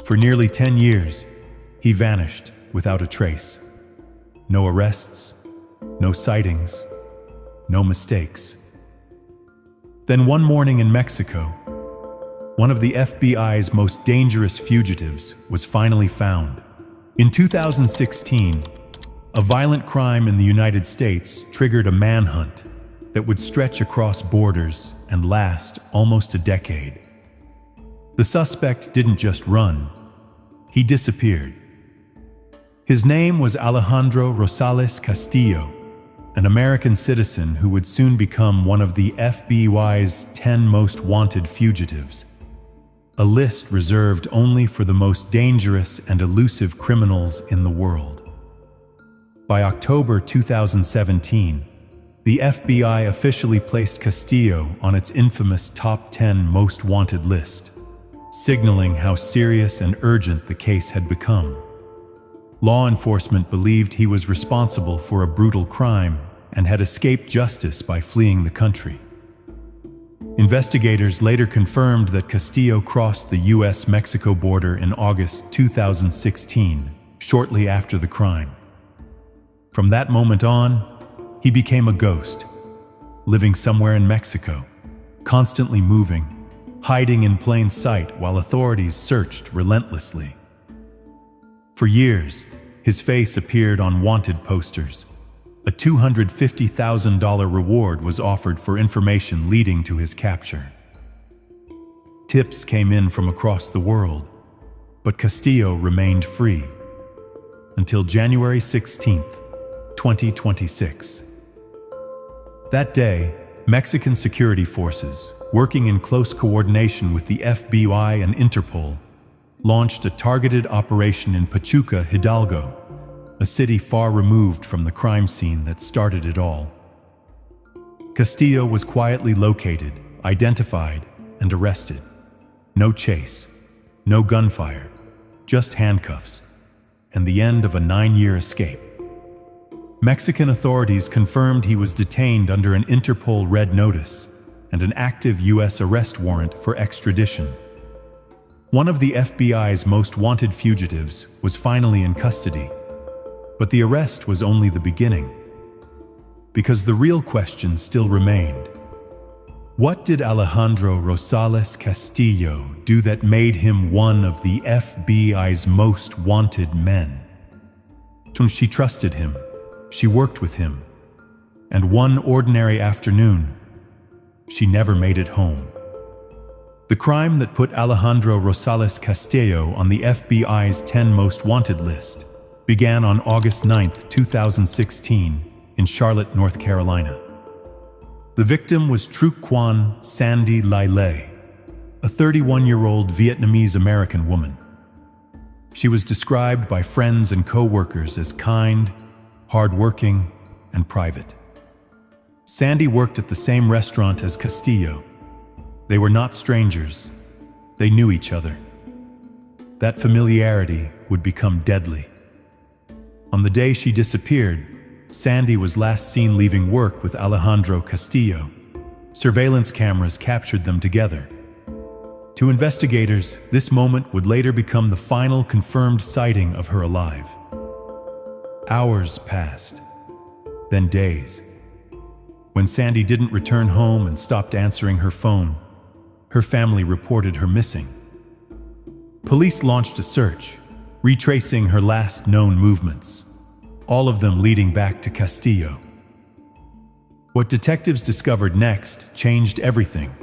For nearly 10 years, he vanished without a trace. No arrests, no sightings, no mistakes. Then one morning in Mexico, one of the FBI's most dangerous fugitives was finally found. In 2016, a violent crime in the United States triggered a manhunt that would stretch across borders and last almost a decade. The suspect didn't just run, he disappeared. His name was Alejandro Rosales Castillo, an American citizen who would soon become one of the FBI's 10 most wanted fugitives, a list reserved only for the most dangerous and elusive criminals in the world. By October 2017, the FBI officially placed Castillo on its infamous top 10 most wanted list, signaling how serious and urgent the case had become. Law enforcement believed he was responsible for a brutal crime and had escaped justice by fleeing the country. Investigators later confirmed that Castillo crossed the US-Mexico border in August 2016, shortly after the crime. From that moment on, he became a ghost, living somewhere in Mexico, constantly moving, hiding in plain sight while authorities searched relentlessly. For years, his face appeared on wanted posters. A $250,000 reward was offered for information leading to his capture. Tips came in from across the world, but Castillo remained free until January 16, 2026. That day, Mexican security forces, working in close coordination with the FBI and Interpol, launched a targeted operation in Pachuca, Hidalgo, a city far removed from the crime scene that started it all. Castillo was quietly located, identified, and arrested. No chase, no gunfire, just handcuffs, and the end of a 9-year escape. Mexican authorities confirmed he was detained under an Interpol red notice and an active U.S. arrest warrant for extradition. One of the FBI's most wanted fugitives was finally in custody, but the arrest was only the beginning, because the real question still remained. What did Alejandro Rosales Castillo do that made him one of the FBI's most wanted men? She trusted him, she worked with him, and one ordinary afternoon, she never made it home. The crime that put Alejandro Rosales Castillo on the FBI's 10 most wanted list began on August 9, 2016, in Charlotte, North Carolina. The victim was Truc Quan Sandy Lai Lai, a 31-year-old Vietnamese-American woman. She was described by friends and co-workers as kind, hardworking, and private. Sandy worked at the same restaurant as Castillo. They were not strangers. They knew each other. That familiarity would become deadly. On the day she disappeared, Sandy was last seen leaving work with Alejandro Castillo. Surveillance cameras captured them together. To investigators, this moment would later become the final confirmed sighting of her alive. Hours passed, then days. When Sandy didn't return home and stopped answering her phone, her family reported her missing. Police launched a search, retracing her last known movements, all of them leading back to Castillo. What detectives discovered next changed everything.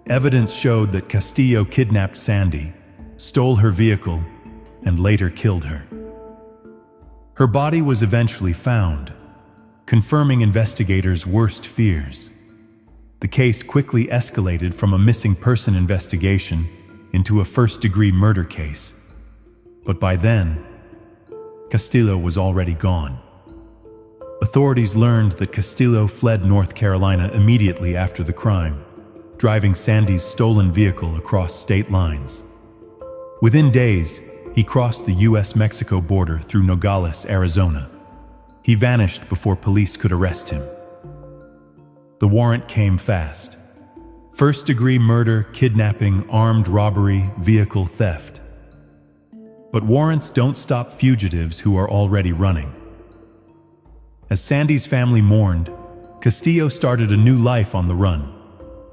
Evidence showed that Castillo kidnapped Sandy, stole her vehicle, and later killed her. Her body was eventually found, confirming investigators' worst fears. The case quickly escalated from a missing person investigation into a first-degree murder case. But by then, Castillo was already gone. Authorities learned that Castillo fled North Carolina immediately after the crime, driving Sandy's stolen vehicle across state lines. Within days, he crossed the US-Mexico border through Nogales, Arizona. He vanished before police could arrest him. The warrant came fast. First-degree murder, kidnapping, armed robbery, vehicle theft. But warrants don't stop fugitives who are already running. As Sandy's family mourned, Castillo started a new life on the run,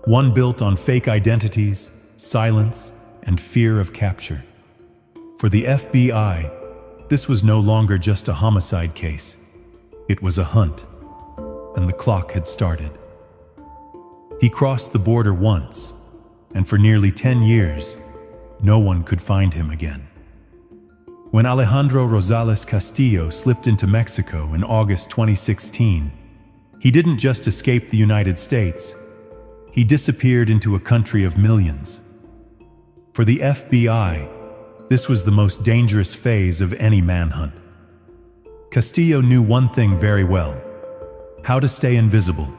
one built on fake identities, silence, and fear of capture. For the FBI, this was no longer just a homicide case. It was a hunt, and the clock had started. He crossed the border once, and for nearly 10 years, no one could find him again. When Alejandro Rosales Castillo slipped into Mexico in August 2016, he didn't just escape the United States, he disappeared into a country of millions. For the FBI, this was the most dangerous phase of any manhunt. Castillo knew one thing very well: how to stay invisible.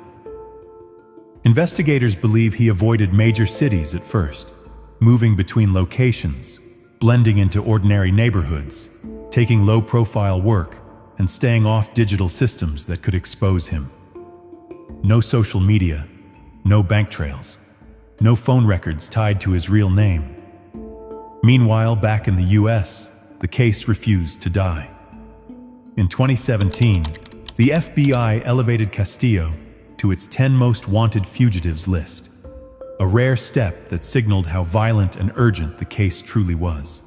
Investigators believe he avoided major cities at first, moving between locations, blending into ordinary neighborhoods, taking low-profile work, and staying off digital systems that could expose him. No social media, no bank trails, no phone records tied to his real name. Meanwhile, back in the US, the case refused to die. In 2017, the FBI elevated Castillo to its 10 most wanted fugitives list, a rare step that signaled how violent and urgent the case truly was.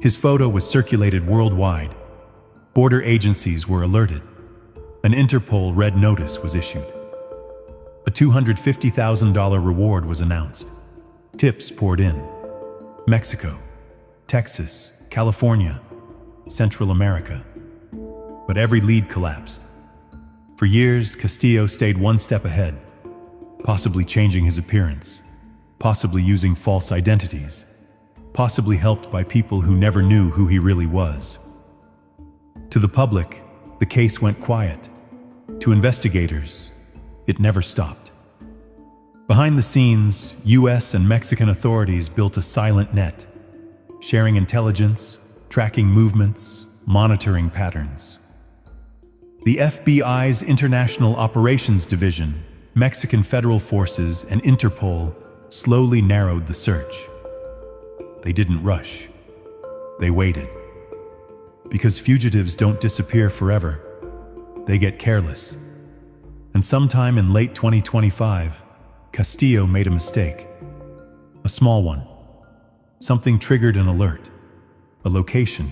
His photo was circulated worldwide. Border agencies were alerted. An Interpol red notice was issued. A $250,000 reward was announced. Tips poured in. Mexico, Texas, California, Central America. But every lead collapsed. For years, Castillo stayed one step ahead, possibly changing his appearance, possibly using false identities, possibly helped by people who never knew who he really was. To the public, the case went quiet. To investigators, it never stopped. Behind the scenes, US and Mexican authorities built a silent net, sharing intelligence, tracking movements, monitoring patterns. The FBI's International Operations Division, Mexican federal forces, and Interpol slowly narrowed the search. They didn't rush. They waited. Because fugitives don't disappear forever. They get careless. And sometime in late 2025, Castillo made a mistake. A small one. Something triggered an alert. A location.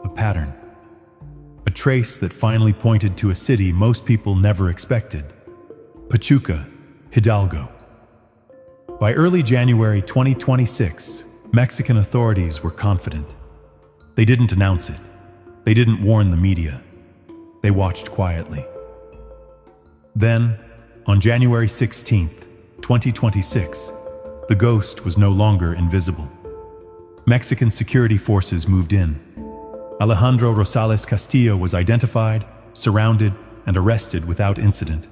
A pattern. A trace that finally pointed to a city most people never expected. Pachuca, Hidalgo. By early January 2026, Mexican authorities were confident. They didn't announce it. They didn't warn the media. They watched quietly. Then, on January 16th, 2026, the ghost was no longer invisible. Mexican security forces moved in. Alejandro Rosales Castillo was identified, surrounded, and arrested without incident,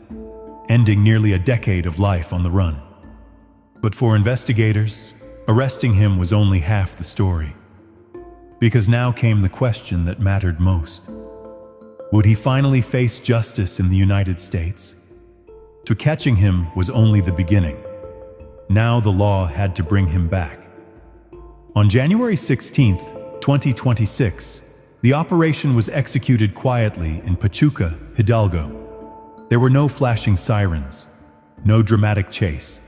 ending nearly a decade of life on the run. But for investigators, arresting him was only half the story. Because now came the question that mattered most. Would he finally face justice in the United States? To catching him was only the beginning. Now the law had to bring him back. On January 16th, 2026, the operation was executed quietly in Pachuca, Hidalgo. There were no flashing sirens, no dramatic chase.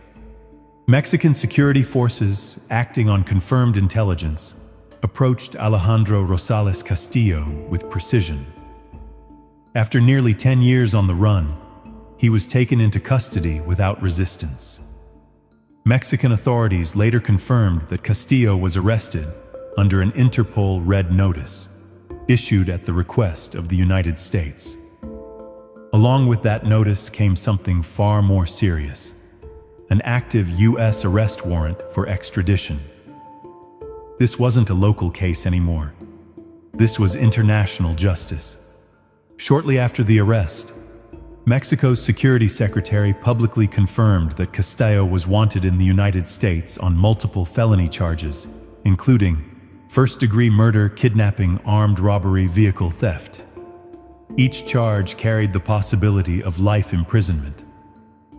Mexican security forces, acting on confirmed intelligence, approached Alejandro Rosales Castillo with precision. After nearly 10 years on the run, he was taken into custody without resistance. Mexican authorities later confirmed that Castillo was arrested under an Interpol red notice, issued at the request of the United States. Along with that notice came something far more serious: an active US arrest warrant for extradition. This wasn't a local case anymore. This was international justice. Shortly after the arrest, Mexico's security secretary publicly confirmed that Castillo was wanted in the United States on multiple felony charges, including first-degree murder, kidnapping, armed robbery, vehicle theft. Each charge carried the possibility of life imprisonment.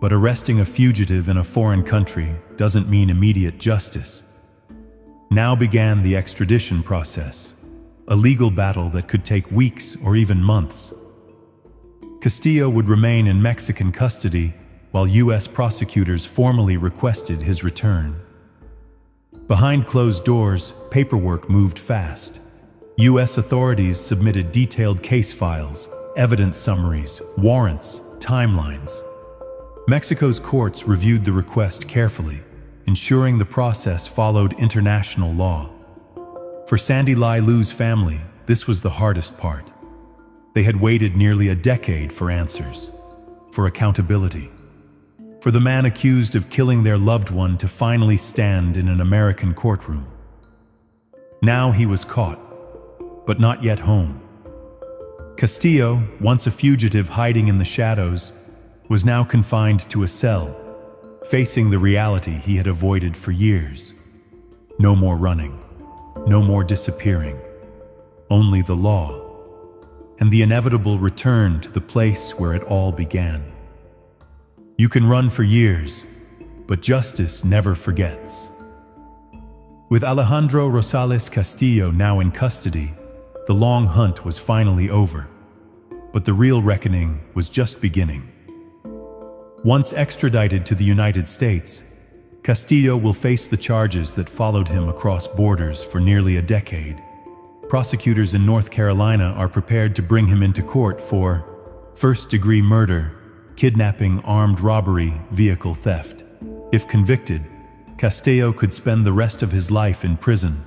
But arresting a fugitive in a foreign country doesn't mean immediate justice. Now began the extradition process, a legal battle that could take weeks or even months. Castillo would remain in Mexican custody while U.S. prosecutors formally requested his return. Behind closed doors, paperwork moved fast. U.S. authorities submitted detailed case files, evidence summaries, warrants, timelines. Mexico's courts reviewed the request carefully, ensuring the process followed international law. For Sandy Lai Lu's family, this was the hardest part. They had waited nearly a decade for answers, for accountability, for the man accused of killing their loved one to finally stand in an American courtroom. Now he was caught, but not yet home. Castillo, once a fugitive hiding in the shadows, was now confined to a cell, facing the reality he had avoided for years. No more running, no more disappearing, only the law, and the inevitable return to the place where it all began. You can run for years, but justice never forgets. With Alejandro Rosales Castillo now in custody, the long hunt was finally over, but the real reckoning was just beginning. Once extradited to the United States, Castillo will face the charges that followed him across borders for nearly a decade. Prosecutors in North Carolina are prepared to bring him into court for first-degree murder, kidnapping, armed robbery, vehicle theft. If convicted, Castillo could spend the rest of his life in prison,